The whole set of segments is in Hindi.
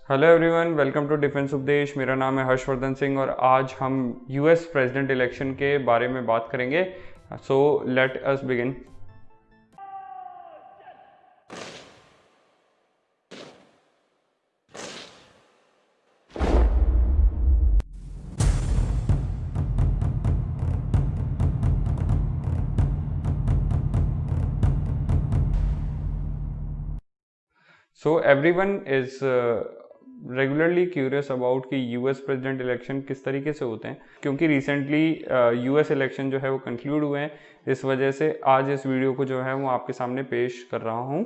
Hello everyone, welcome to defence Updesh. मेरा नाम है हर्षवर्धन सिंह और आज हम यूएस प्रेसिडेंट इलेक्शन के बारे में बात करेंगे। So let us begin. So everyone is regularly curious about कि यूएस प्रेसिडेंट इलेक्शन किस तरीके से होते हैं, क्योंकि रिसेंटली यूएस इलेक्शन जो है वो कंक्लूड हुए हैं। इस वजह से आज इस वीडियो को जो है वो आपके सामने पेश कर रहा हूँ।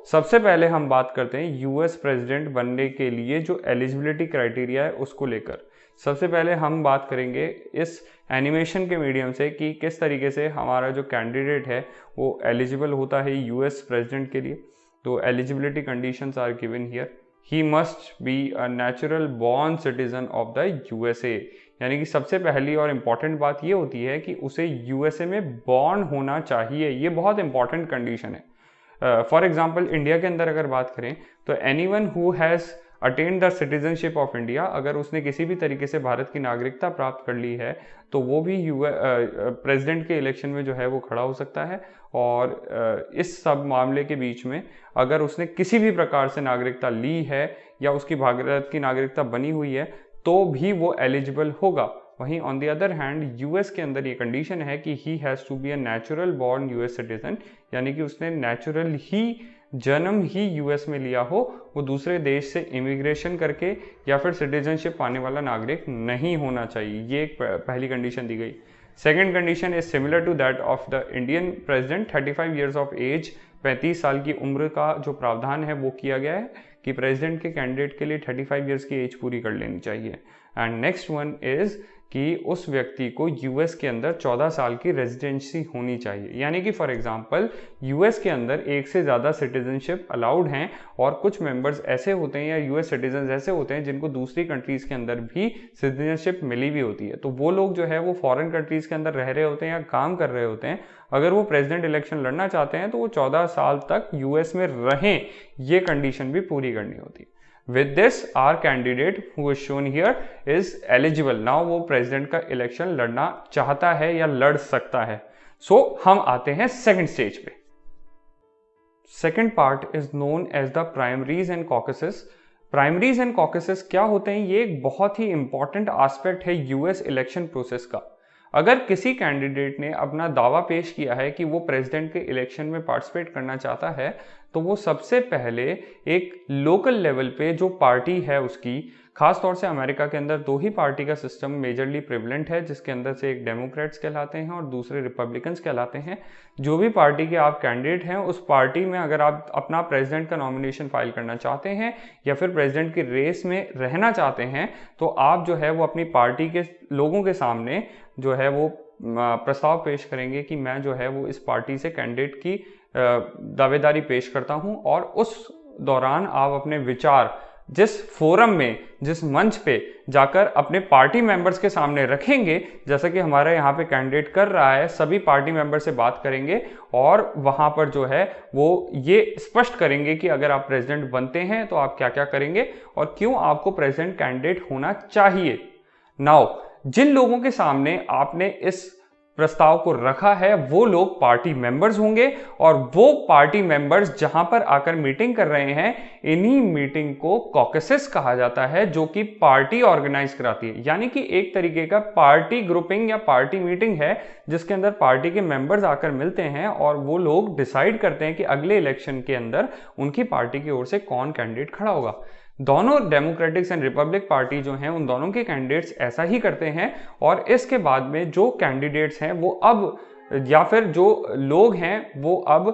सबसे पहले हम बात करते हैं यूएस प्रेसिडेंट बनने के लिए जो एलिजिबिलिटी क्राइटेरिया है उसको लेकर। सबसे पहले हम बात करेंगे इस एनिमेशन के मीडियम से कि किस तरीके से हमारा जो कैंडिडेट है वो एलिजिबल होता है यूएस प्रेसिडेंट के लिए। तो eligibility conditions are given here. He must be a natural born citizen of the USA, यानी कि सबसे पहली और इम्पॉर्टेंट बात ये होती है कि उसे यूएसए में बॉर्न होना चाहिए। ये बहुत इंपॉर्टेंट कंडीशन है। फॉर एग्जाम्पल इंडिया के अंदर अगर बात करें तो anyone who has attain the citizenship of India, अगर उसने किसी भी तरीके से भारत की नागरिकता प्राप्त कर ली है तो वो भी प्रेसिडेंट के इलेक्शन में जो है वो खड़ा हो सकता है। और इस सब मामले के बीच में अगर उसने किसी भी प्रकार से नागरिकता ली है या उसकी भारत की नागरिकता बनी हुई है तो भी वो एलिजिबल होगा। वहीं on the other hand US के अंदर ये कंडीशन है कि he has to be a natural born US citizen, यानी कि उसने नेचुरल ही जन्म ही यूएस में लिया हो, वो दूसरे देश से इमिग्रेशन करके या फिर सिटीजनशिप पाने वाला नागरिक नहीं होना चाहिए। ये एक पहली कंडीशन दी गई। Second condition is similar to that of the Indian president, 35 years of age, 35 साल की उम्र का जो प्रावधान है वो किया गया है कि प्रेसिडेंट के कैंडिडेट के लिए 35 ईयर्स की एज पूरी कर लेनी चाहिए। एंड नेक्स्ट वन इज कि उस व्यक्ति को यूएस के अंदर 14 साल की रेजिडेंसी होनी चाहिए, यानी कि फॉर एग्जांपल यूएस के अंदर एक से ज़्यादा सिटीजनशिप अलाउड हैं और कुछ मेंबर्स ऐसे होते हैं या यूएस सिटीजन ऐसे होते हैं जिनको दूसरी कंट्रीज़ के अंदर भी सिटीजनशिप मिली भी होती है। तो वो लोग जो है वो फॉरेन कंट्रीज़ के अंदर रह रहे होते हैं या काम कर रहे होते हैं। अगर वो प्रेसिडेंट इलेक्शन लड़ना चाहते हैं तो वो 14 साल तक यूएस में रहें, ये कंडीशन भी पूरी करनी होती है। With this, our candidate who is shown here is eligible. Now वो प्रेसिडेंट का इलेक्शन लड़ना चाहता है या लड़ सकता है। हम आते हैं सेकंड स्टेज पे। Second part is known as the primaries and caucuses. Primaries and caucuses क्या होते हैं? ये एक बहुत ही इंपॉर्टेंट एस्पेक्ट है यूएस इलेक्शन प्रोसेस का। अगर किसी कैंडिडेट ने अपना दावा पेश किया है कि वो प्रेसिडेंट के इलेक्शन में पार्टिसिपेट करना चाहता है तो वो सबसे पहले एक लोकल लेवल पे जो पार्टी है उसकी, खास तौर से अमेरिका के अंदर दो ही पार्टी का सिस्टम मेजरली प्रेवलेंट है, जिसके अंदर से एक डेमोक्रेट्स कहलाते हैं और दूसरे रिपब्लिकन्स कहलाते हैं। जो भी पार्टी के आप कैंडिडेट हैं उस पार्टी में अगर आप अपना प्रेसिडेंट का नॉमिनेशन फाइल करना चाहते हैं या फिर प्रेसिडेंट की रेस में रहना चाहते हैं तो आप जो है वो अपनी पार्टी के लोगों के सामने जो है वो प्रस्ताव पेश करेंगे कि मैं जो है वो इस पार्टी से कैंडिडेट की दावेदारी पेश करता हूं। और उस दौरान आप अपने विचार जिस फोरम में, जिस मंच पे जाकर अपने पार्टी मेंबर्स के सामने रखेंगे, जैसा कि हमारे यहाँ पे कैंडिडेट कर रहा है, सभी पार्टी मेंबर से बात करेंगे और वहां पर जो है वो ये स्पष्ट करेंगे कि अगर आप प्रेसिडेंट बनते हैं तो आप क्या क्या करेंगे और क्यों आपको प्रेसिडेंट कैंडिडेट होना चाहिए। नाउ जिन लोगों के सामने आपने इस प्रस्ताव को रखा है वो लोग पार्टी मेंबर्स होंगे और वो पार्टी मेंबर्स जहां पर आकर मीटिंग कर रहे हैं, इन्हीं मीटिंग को कॉकसेस कहा जाता है जो कि पार्टी ऑर्गेनाइज कराती है। यानी कि एक तरीके का पार्टी ग्रुपिंग या पार्टी मीटिंग है जिसके अंदर पार्टी के मेंबर्स आकर मिलते हैं और वो लोग डिसाइड करते हैं कि अगले इलेक्शन के अंदर उनकी पार्टी की ओर से कौन कैंडिडेट खड़ा होगा। दोनों डेमोक्रेटिक्स एंड रिपब्लिक पार्टी जो हैं उन दोनों के कैंडिडेट्स ऐसा ही करते हैं और इसके बाद में जो कैंडिडेट्स हैं वो अब या फिर जो लोग हैं वो अब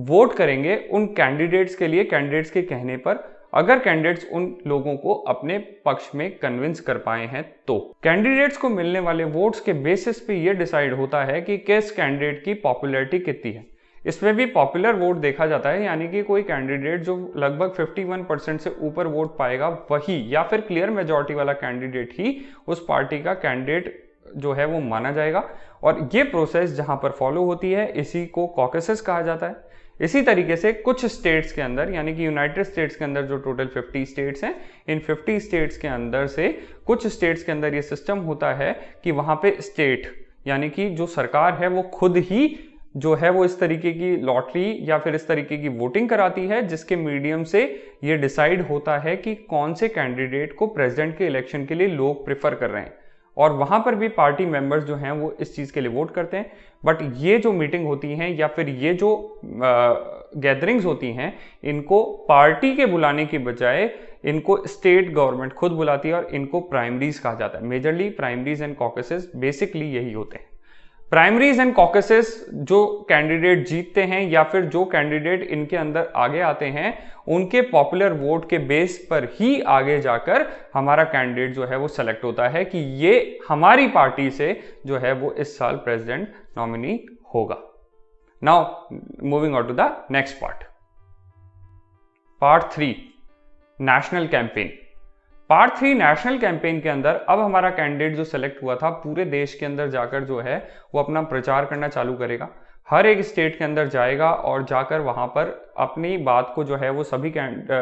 वोट करेंगे उन कैंडिडेट्स के लिए, कैंडिडेट्स के कहने पर। अगर कैंडिडेट्स उन लोगों को अपने पक्ष में कन्विंस कर पाए हैं तो कैंडिडेट्स को मिलने वाले वोट्स के बेसिस पे ये डिसाइड होता है कि किस कैंडिडेट की पॉपुलैरिटी कितनी है। इसमें भी पॉपुलर वोट देखा जाता है, यानी कि कोई कैंडिडेट जो लगभग 51% से ऊपर वोट पाएगा वही, या फिर क्लियर मेजॉरिटी वाला कैंडिडेट ही उस पार्टी का कैंडिडेट जो है वो माना जाएगा। और ये प्रोसेस जहां पर फॉलो होती है इसी को कॉकसेस कहा जाता है। इसी तरीके से कुछ स्टेट्स के अंदर, यानी कि यूनाइटेड स्टेट्स के अंदर जो टोटल 50 स्टेट्स हैं, इन 50 स्टेट्स के अंदर से कुछ स्टेट्स के अंदर ये सिस्टम होता है कि वहां पे स्टेट यानी कि जो सरकार है वो खुद ही जो है वो इस तरीके की लॉटरी या फिर इस तरीके की वोटिंग कराती है, जिसके मीडियम से ये डिसाइड होता है कि कौन से कैंडिडेट को प्रेसिडेंट के इलेक्शन के लिए लोग प्रेफर कर रहे हैं। और वहां पर भी पार्टी मेंबर्स जो हैं वो इस चीज के लिए वोट करते हैं। बट ये जो मीटिंग होती हैं या फिर ये जो गैदरिंग्स होती हैं, इनको पार्टी के बुलाने की बजाय इनको स्टेट गवर्नमेंट खुद बुलाती है और इनको प्राइमरीज कहा जाता है। मेजरली प्राइमरीज एंड कॉकसेस बेसिकली यही होते हैं। प्राइमरीज एंड कॉकसेस जो कैंडिडेट जीतते हैं या फिर जो कैंडिडेट इनके अंदर आगे आते हैं, उनके पॉपुलर वोट के बेस पर ही आगे जाकर हमारा कैंडिडेट जो है वो सेलेक्ट होता है कि ये हमारी पार्टी से जो है वो इस साल प्रेसिडेंट नॉमिनी होगा। Now moving on to the next part 3, national campaign. Part 3 national campaign के अंदर अब हमारा कैंडिडेट जो सेलेक्ट हुआ था पूरे देश के अंदर जाकर जो है वो अपना प्रचार करना चालू करेगा। हर एक स्टेट के अंदर जाएगा और जाकर वहां पर अपनी बात को जो है वो सभी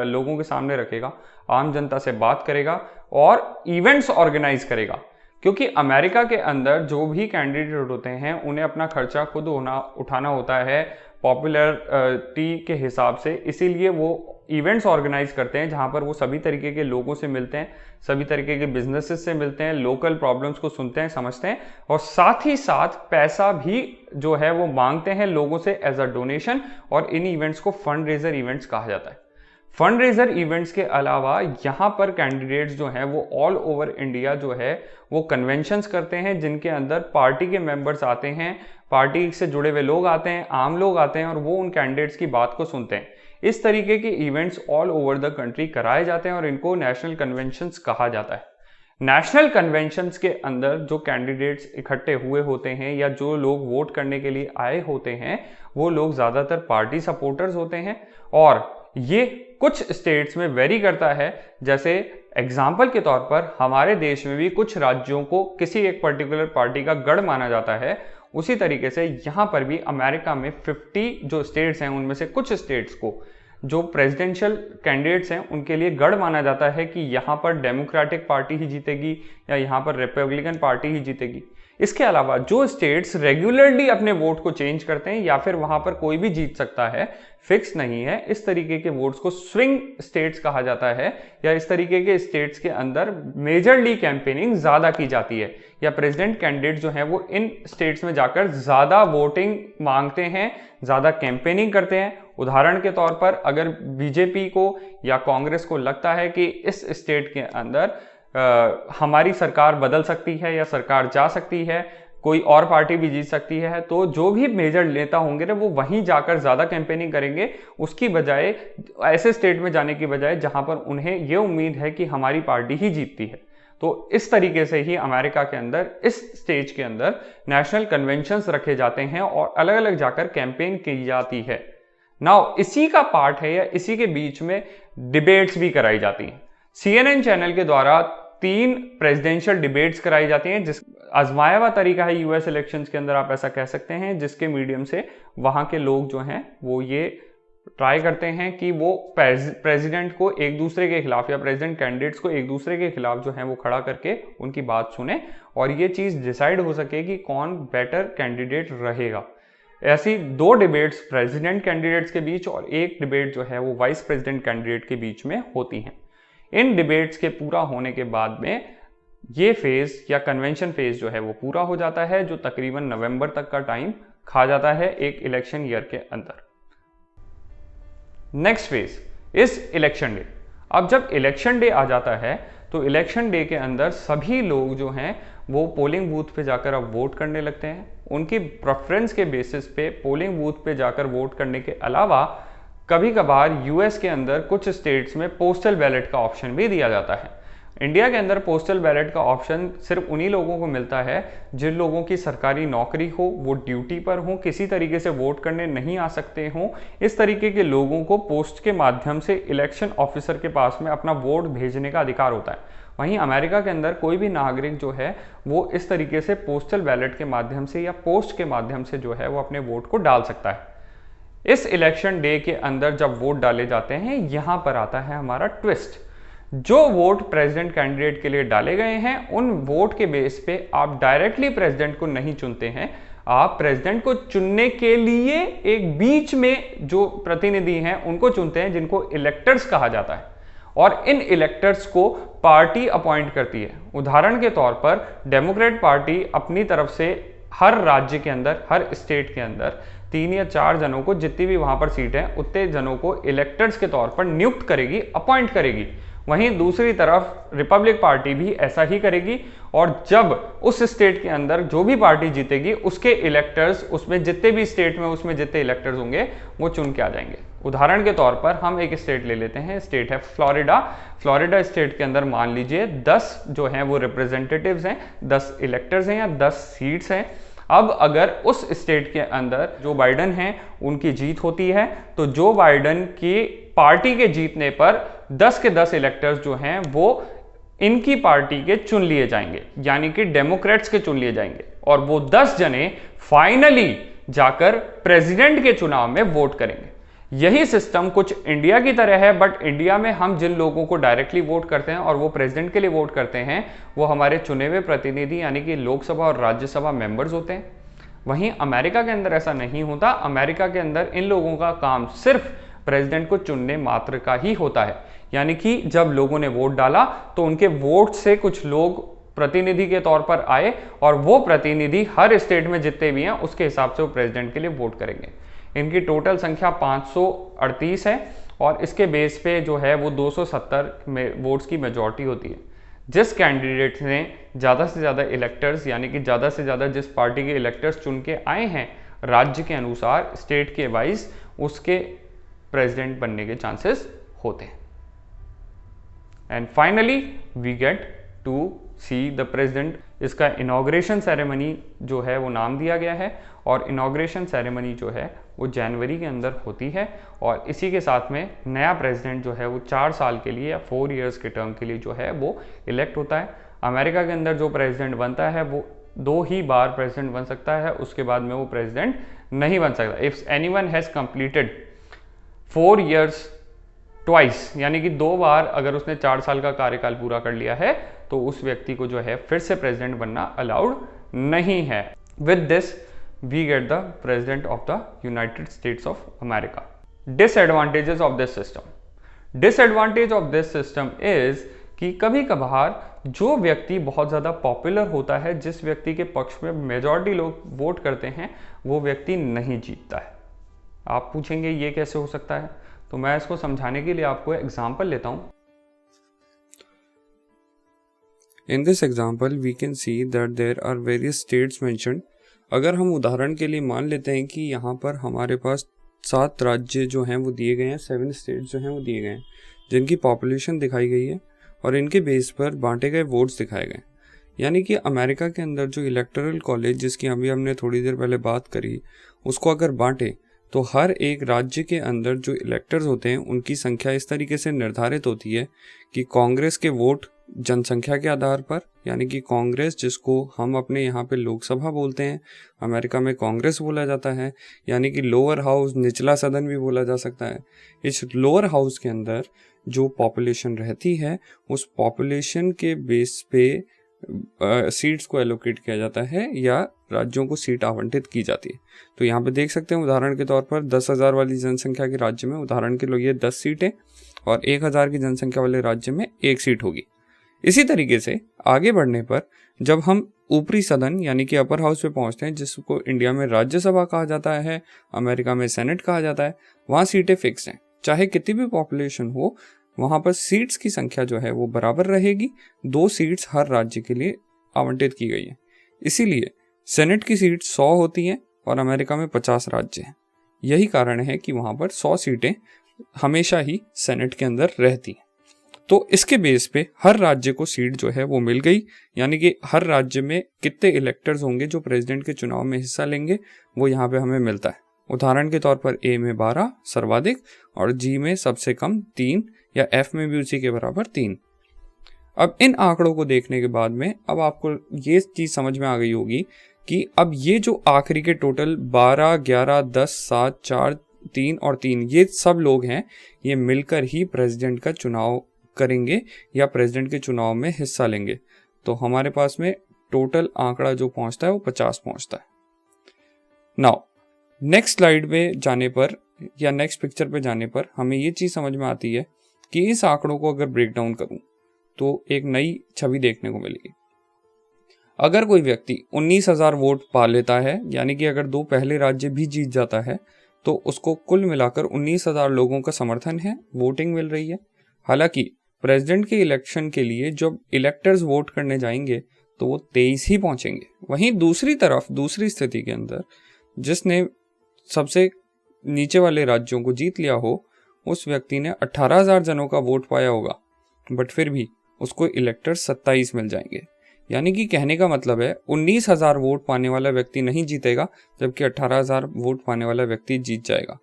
लोगों के सामने रखेगा, आम जनता से बात करेगा और इवेंट्स ऑर्गेनाइज करेगा। क्योंकि अमेरिका के अंदर जो भी कैंडिडेट होते हैं उन्हें अपना खर्चा खुद उठाना होता है पॉपुलरिटी के हिसाब से, इसीलिए वो इवेंट्स ऑर्गेनाइज करते हैं जहां पर वो सभी तरीके के लोगों से मिलते हैं, सभी तरीके के बिजनेसेस से मिलते हैं, लोकल प्रॉब्लम्स को सुनते हैं, समझते हैं और साथ ही साथ पैसा भी जो है वो मांगते हैं लोगों से एज अ डोनेशन। और इन इवेंट्स को फंड रेजर इवेंट्स कहा जाता है। फंड रेजर इवेंट्स के अलावा यहाँ पर कैंडिडेट्स जो हैं वो ऑल ओवर इंडिया जो है वो कन्वेंशंस करते हैं, जिनके अंदर पार्टी के मेंबर्स आते हैं, पार्टी से जुड़े हुए लोग आते हैं, आम लोग आते हैं और वो उन कैंडिडेट्स की बात को सुनते हैं। इस तरीके के events all over the country कराए जाते हैं और इनको नेशनल कन्वेंशंस कहा जाता है। नेशनल कन्वेंशंस के अंदर जो कैंडिडेट्स इकट्ठे हुए होते हैं या जो लोग वोट करने के लिए आए होते हैं वो लोग ज्यादातर पार्टी सपोर्टर्स होते हैं और ये कुछ स्टेट्स में वेरी करता है। जैसे एग्जाम्पल के तौर पर हमारे देश में भी कुछ राज्यों को किसी एक पर्टिकुलर पार्टी का गढ़ माना जाता है, उसी तरीके से यहाँ पर भी अमेरिका में 50 जो स्टेट्स हैं उनमें से कुछ स्टेट्स को जो प्रेसिडेंशियल कैंडिडेट्स हैं उनके लिए गढ़ माना जाता है कि यहाँ पर डेमोक्रेटिक पार्टी ही जीतेगी या यहाँ पर रिपब्लिकन पार्टी ही जीतेगी। इसके अलावा जो स्टेट्स रेगुलरली अपने वोट को चेंज करते हैं या फिर वहां पर कोई भी जीत सकता है, फिक्स नहीं है, इस तरीके के वोट्स को स्विंग स्टेट्स कहा जाता है। या इस तरीके के स्टेट्स के अंदर मेजरली कैंपेनिंग ज्यादा की जाती है या प्रेसिडेंट कैंडिडेट जो है वो इन स्टेट्स में जाकर ज्यादा वोटिंग मांगते हैं, ज्यादा कैंपेनिंग करते हैं। उदाहरण के तौर पर अगर बीजेपी को या कांग्रेस को लगता है कि इस स्टेट के अंदर हमारी सरकार बदल सकती है या सरकार जा सकती है, कोई और पार्टी भी जीत सकती है, तो जो भी मेजर नेता होंगे ना वो वहीं जाकर ज्यादा कैंपेनिंग करेंगे, उसकी बजाय ऐसे स्टेट में जाने की बजाय जहां पर उन्हें ये उम्मीद है कि हमारी पार्टी ही जीतती है। तो इस तरीके से ही अमेरिका के अंदर इस स्टेज के अंदर नेशनल कन्वेंशंस रखे जाते हैं और अलग अलग जाकर कैंपेन की जाती है। नाउ इसी का पार्ट है या इसी के बीच में डिबेट्स भी कराई जाती हैं। CNN चैनल के द्वारा 3 प्रेसिडेंशियल डिबेट्स कराई जाती हैं, जिस आजमाया हुआ तरीका है यूएस इलेक्शंस के अंदर, आप ऐसा कह सकते हैं, जिसके मीडियम से वहां के लोग जो हैं वो ये ट्राई करते हैं कि वो प्रेसिडेंट को एक दूसरे के खिलाफ या प्रेसिडेंट कैंडिडेट्स को एक दूसरे के खिलाफ जो है वो खड़ा करके उनकी बात सुने और ये चीज डिसाइड हो सके कि कौन बेटर कैंडिडेट रहेगा। ऐसी 2 डिबेट्स प्रेसिडेंट कैंडिडेट्स के बीच और एक डिबेट जो है वो वाइस प्रेसिडेंट कैंडिडेट के बीच में होती हैं। इन डिबेट्स के पूरा होने के बाद में ये फेज या कन्वेंशन फेज जो है वो पूरा हो जाता है, जो तकरीबन नवंबर तक का टाइम खा जाता है एक इलेक्शन ईयर के अंदर। नेक्स्ट फेज इस इलेक्शन डे। अब जब इलेक्शन डे आ जाता है तो इलेक्शन डे के अंदर सभी लोग जो हैं वो पोलिंग बूथ पे जाकर अब वोट करने लगते हैं। उनकी प्रेफरेंस के बेसिस पे पोलिंग बूथ पे जाकर वोट करने के अलावा कभी कभार यूएस के अंदर कुछ स्टेट्स में पोस्टल बैलेट का ऑप्शन भी दिया जाता है। इंडिया के अंदर पोस्टल बैलेट का ऑप्शन सिर्फ उन्हीं लोगों को मिलता है जिन लोगों की सरकारी नौकरी हो, वो ड्यूटी पर हो, किसी तरीके से वोट करने नहीं आ सकते हों। इस तरीके के लोगों को पोस्ट के माध्यम से इलेक्शन ऑफिसर के पास में अपना वोट भेजने का अधिकार होता है। वहीं अमेरिका के अंदर कोई भी नागरिक जो है वो इस तरीके से पोस्टल बैलेट के माध्यम से या पोस्ट के माध्यम से जो है वो अपने वोट को डाल सकता है। इस इलेक्शन डे के अंदर जब वोट डाले जाते हैं, यहां पर आता है हमारा ट्विस्ट। जो वोट प्रेसिडेंट कैंडिडेट के लिए डाले गए हैं, उन वोट के बेस पे आप डायरेक्टली प्रेसिडेंट को नहीं चुनते हैं, आप प्रेसिडेंट को चुनने के लिए एक बीच में जो प्रतिनिधि हैं उनको चुनते हैं, जिनको इलेक्टर्स कहा जाता है, और इन इलेक्टर्स को पार्टी अपॉइंट करती है। उदाहरण के तौर पर डेमोक्रेट पार्टी अपनी तरफ से हर राज्य के अंदर, हर स्टेट के अंदर 3 या 4 जनों को, जितनी भी वहां पर सीट है उतने जनों को इलेक्टर्स के तौर पर नियुक्त करेगी, अपॉइंट करेगी। वहीं दूसरी तरफ रिपब्लिक पार्टी भी ऐसा ही करेगी, और जब उस स्टेट के अंदर जो भी पार्टी जीतेगी उसके इलेक्टर्स, उसमें जितने भी स्टेट में उसमें जितने इलेक्टर्स होंगे वो चुन के आ जाएंगे। उदाहरण के तौर पर हम एक स्टेट ले लेते हैं, स्टेट है फ्लोरिडा। फ्लोरिडा स्टेट के अंदर मान लीजिए 10 जो हैं वो रिप्रेजेंटेटिव्स हैं, 10 इलेक्टर्स हैं या 10 सीट्स हैं। अब अगर उस स्टेट के अंदर जो बाइडन हैं उनकी जीत होती है, तो जो बाइडन की पार्टी के जीतने पर 10 के 10 इलेक्टर्स जो हैं वो इनकी पार्टी के चुन लिए जाएंगे, यानी कि डेमोक्रेट्स के चुन लिए जाएंगे, और वो 10 जने फाइनली जाकर प्रेसिडेंट के चुनाव में वोट करेंगे। यही सिस्टम कुछ इंडिया की तरह है, बट इंडिया में हम जिन लोगों को डायरेक्टली वोट करते हैं और वो प्रेसिडेंट के लिए वोट करते हैं, वो हमारे चुने हुए प्रतिनिधि यानी कि लोकसभा और राज्यसभा मेंबर्स होते हैं। वहीं अमेरिका के अंदर ऐसा नहीं होता। अमेरिका के अंदर इन लोगों का काम सिर्फ प्रेसिडेंट को चुनने मात्र का ही होता है, यानी कि जब लोगों ने वोट डाला तो उनके वोट से कुछ लोग प्रतिनिधि के तौर पर आए, और वो प्रतिनिधि हर स्टेट में जितने भी हैं उसके हिसाब से वो प्रेसिडेंट के लिए वोट करेंगे। इनकी टोटल संख्या 538 है, और इसके बेस पे जो है वो 270 में वोट्स की मेजॉरिटी होती है। जिस कैंडिडेट ने ज़्यादा से ज़्यादा इलेक्टर्स, यानी कि ज़्यादा से ज़्यादा जिस पार्टी के इलेक्टर्स चुन के आए हैं राज्य के अनुसार, स्टेट के वाइज, उसके प्रेसिडेंट बनने के चांसेस होते हैं। And finally we get to see the president. इसका इनॉग्रेशन सेरेमनी जो है वो नाम दिया गया है, और इनॉग्रेशन सेरेमनी जो है वो जनवरी के अंदर होती है, और इसी के साथ में नया प्रेसिडेंट जो है वो 4 साल के लिए या 4 इयर्स के टर्म के लिए जो है वो इलेक्ट होता है। अमेरिका के अंदर जो प्रेसिडेंट बनता है वो 2 ही बार प्रेसिडेंट बन सकता है, उसके बाद में वो प्रेसिडेंट नहीं बन सकता। If anyone has completed 4 years twice, यानी कि 2 बार अगर उसने 4 साल का कार्यकाल पूरा कर लिया है, तो उस व्यक्ति को जो है फिर से प्रेसिडेंट बनना अलाउड नहीं है। With this we get the president of the United States of America. Disadvantages of this system. Disadvantage of this system is कि कभी कभार जो व्यक्ति बहुत ज़्यादा पॉपुलर होता है, जिस व्यक्ति के पक्ष में मेजॉरिटी लोग वोट करते हैं, वो व्यक्ति नहीं जीतता है। आप पूछेंगे ये कैसे हो सकता है, तो मैं इसको समझाने के लिए आपको एग्जाम्पल लेता हूं। In this example, we can see that there are various states mentioned. अगर हम उदाहरण के लिए मान लेते हैं कि यहाँ पर हमारे पास 7 राज्य जो हैं वो दिए गए हैं, 7 स्टेट्स जो हैं वो दिए गए हैं, जिनकी पॉपुलेशन दिखाई गई है और इनके बेस पर बांटे गए वोट्स दिखाए गए। यानी कि अमेरिका के अंदर जो इलेक्टोरल कॉलेज, जिसकी अभी हमने थोड़ी देर पहले बात करी, उसको अगर बांटे तो हर एक राज्य के अंदर जो इलेक्टर्स होते हैं उनकी संख्या इस तरीके से निर्धारित होती है कि कांग्रेस के वोट जनसंख्या के आधार पर, यानी कि कांग्रेस, जिसको हम अपने यहाँ पे लोकसभा बोलते हैं, अमेरिका में कांग्रेस बोला जाता है, यानी कि लोअर हाउस, निचला सदन भी बोला जा सकता है। इस लोअर हाउस के अंदर जो पॉपुलेशन रहती है, उस पॉपुलेशन के बेस पे सीट्स को एलोकेट किया जाता है या राज्यों को सीट आवंटित की जाती है। तो यहाँ पे देख सकते हैं उदाहरण के तौर पर 10,000 वाली जनसंख्या के राज्य में उदाहरण के लिए 10 सीटें और 1,000 की जनसंख्या वाले राज्य में 1 सीट होगी। इसी तरीके से आगे बढ़ने पर जब हम ऊपरी सदन यानी कि अपर हाउस पे पहुंचते हैं, जिसको इंडिया में राज्यसभा कहा जाता है, अमेरिका में सेनेट कहा जाता है, वहाँ सीटें फिक्स हैं। चाहे कितनी भी पॉपुलेशन हो, वहाँ पर सीट्स की संख्या जो है वो बराबर रहेगी। 2 सीट्स हर राज्य के लिए आवंटित की गई है। इसीलिए सेनेट की सीट 100 होती हैं और अमेरिका में 50 राज्य हैं। यही कारण है कि वहाँ पर 100 सीटें हमेशा ही सेनेट के अंदर रहती हैं। तो इसके बेस पे हर राज्य को सीट जो है वो मिल गई, यानी कि हर राज्य में कितने इलेक्टर्स होंगे जो प्रेसिडेंट के चुनाव में हिस्सा लेंगे, वो यहाँ पे हमें मिलता है। उदाहरण के तौर पर ए में 12 सर्वाधिक और जी में सबसे कम 3 या एफ में भी उसी के बराबर 3। अब इन आंकड़ों को देखने के बाद में अब आपको ये चीज समझ में आ गई होगी कि अब ये जो आखिरी के टोटल 12, 11, 10, 7, 4, 3 और 3 ये सब लोग हैं, ये मिलकर ही प्रेसिडेंट का चुनाव करेंगे या प्रेसिडेंट के चुनाव में हिस्सा लेंगे। तो हमारे पास में टोटल आंकड़ा जो पहुंचता है वो 50 पहुंचता है। नाउ नेक्स्ट स्लाइड पे जाने पर या नेक्स्ट पिक्चर पे जाने पर हमें ये चीज़ समझ में आती है कि इस आंकड़ों को अगर ब्रेक डाउन करूं तो एक नई छवि देखने को मिलेगी। अगर कोई व्यक्ति 19,000 वोट पा लेता है, यानी कि अगर 2 पहले राज्य भी जीत जाता है, तो उसको कुल मिलाकर 19,000 लोगों का समर्थन है, वोटिंग मिल रही है। हालांकि प्रेसिडेंट के इलेक्शन के लिए जब इलेक्टर्स वोट करने जाएंगे तो वो 23 ही पहुंचेंगे। वहीं दूसरी तरफ दूसरी स्थिति के अंदर जिसने सबसे नीचे वाले राज्यों को जीत लिया हो, उस व्यक्ति ने 18,000 जनों का वोट पाया होगा, बट फिर भी उसको इलेक्टर्स 27 मिल जाएंगे। यानी कि कहने का मतलब है 19,000 वोट पाने वाला व्यक्ति नहीं जीतेगा, जबकि 18,000 वोट पाने वाला व्यक्ति जीत जाएगा।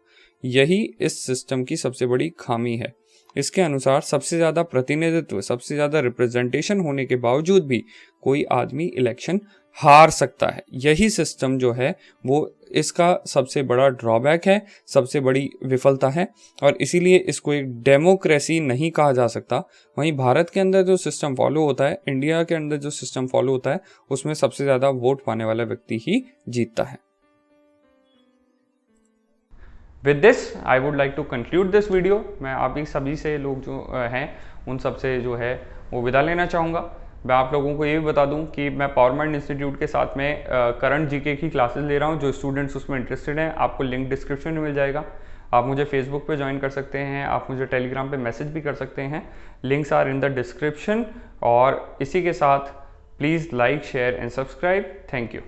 यही इस सिस्टम की सबसे बड़ी खामी है। इसके अनुसार सबसे ज़्यादा प्रतिनिधित्व, सबसे ज़्यादा रिप्रेजेंटेशन होने के बावजूद भी कोई आदमी इलेक्शन हार सकता है। यही सिस्टम जो है वो इसका सबसे बड़ा ड्रॉबैक है, सबसे बड़ी विफलता है, और इसीलिए इसको एक डेमोक्रेसी नहीं कहा जा सकता। वहीं भारत के अंदर जो सिस्टम फॉलो होता है, इंडिया के अंदर जो सिस्टम फॉलो होता है, उसमें सबसे ज़्यादा वोट पाने वाला व्यक्ति ही जीतता है। With this I would like to conclude this video. मैं आप ही सभी से लोग जो हैं उन सब से जो है वो विदा लेना चाहूँगा। मैं आप लोगों को ये भी बता दूं कि मैं पावर माइंड इंस्टीट्यूट के साथ में करंट जीके की क्लासेस ले रहा हूं। जो स्टूडेंट्स उसमें इंटरेस्टेड हैं, आपको लिंक डिस्क्रिप्शन में मिल जाएगा। आप मुझे फेसबुक पे ज्वाइन कर सकते हैं, आप मुझे टेलीग्राम पे मैसेज भी कर सकते हैं। Links are in the description. और इसी के साथ please like, share and subscribe. Thank you.